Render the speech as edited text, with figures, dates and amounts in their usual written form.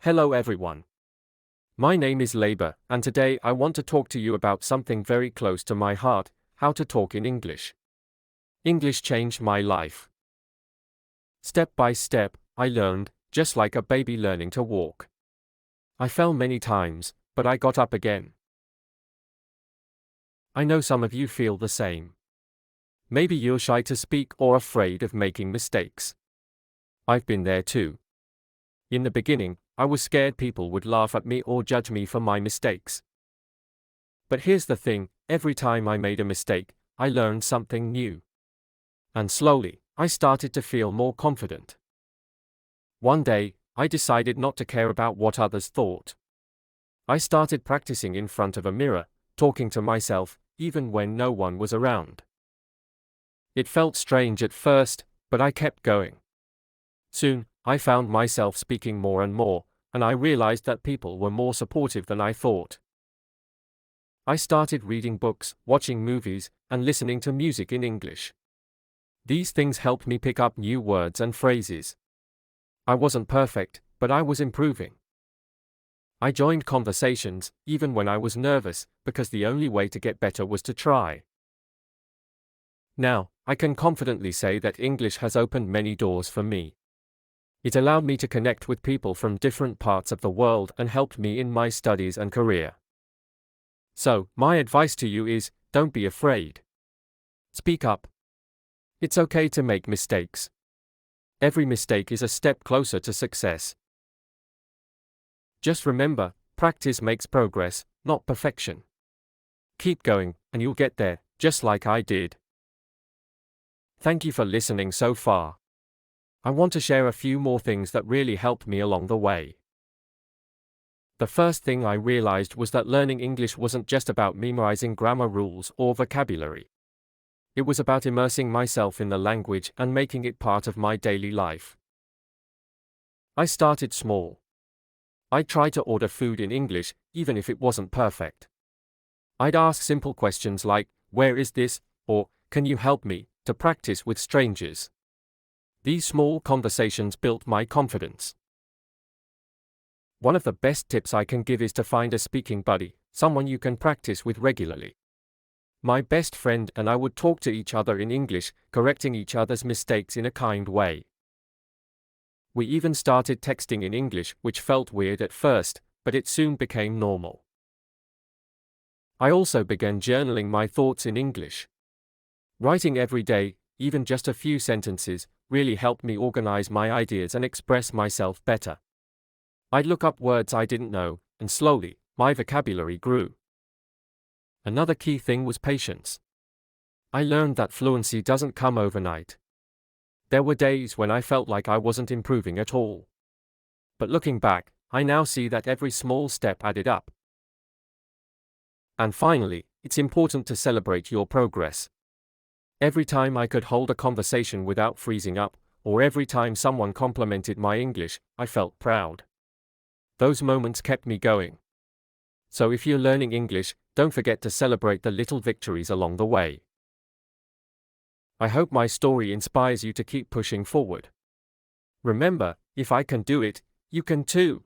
Hello everyone. My name is Laiba, and today I want to talk to you about something very close to my heart: how to talk in English. English changed my life. Step by step, I learned, just like a baby learning to walk. I fell many times, but I got up again. I know some of you feel the same. Maybe you're shy to speak or afraid of making mistakes. I've been there too. In the beginning, I was scared people would laugh at me or judge me for my mistakes. But here's the thing: every time I made a mistake, I learned something new. And slowly, I started to feel more confident. One day, I decided not to care about what others thought. I started practicing in front of a mirror, talking to myself, even when no one was around. It felt strange at first, but I kept going. Soon, I found myself speaking more and more, and I realized that people were more supportive than I thought. I started reading books, watching movies, and listening to music in English. These things helped me pick up new words and phrases. I wasn't perfect, but I was improving. I joined conversations, even when I was nervous, because the only way to get better was to try. Now, I can confidently say that English has opened many doors for me. It allowed me to connect with people from different parts of the world and helped me in my studies and career. So, my advice to you is, don't be afraid. Speak up. It's okay to make mistakes. Every mistake is a step closer to success. Just remember, practice makes progress, not perfection. Keep going, and you'll get there, just like I did. Thank you for listening so far. I want to share a few more things that really helped me along the way. The first thing I realized was that learning English wasn't just about memorizing grammar rules or vocabulary. It was about immersing myself in the language and making it part of my daily life. I started small. I'd try to order food in English, even if it wasn't perfect. I'd ask simple questions like, "Where is this?" or "Can you help me?" to practice with strangers. These small conversations built my confidence. One of the best tips I can give is to find a speaking buddy, someone you can practice with regularly. My best friend and I would talk to each other in English, correcting each other's mistakes in a kind way. We even started texting in English, which felt weird at first, but it soon became normal. I also began journaling my thoughts in English. Writing every day, even just a few sentences, really helped me organize my ideas and express myself better. I'd look up words I didn't know, and slowly, my vocabulary grew. Another key thing was patience. I learned that fluency doesn't come overnight. There were days when I felt like I wasn't improving at all. But looking back, I now see that every small step added up. And finally, it's important to celebrate your progress. Every time I could hold a conversation without freezing up, or every time someone complimented my English, I felt proud. Those moments kept me going. So if you're learning English, don't forget to celebrate the little victories along the way. I hope my story inspires you to keep pushing forward. Remember, if I can do it, you can too.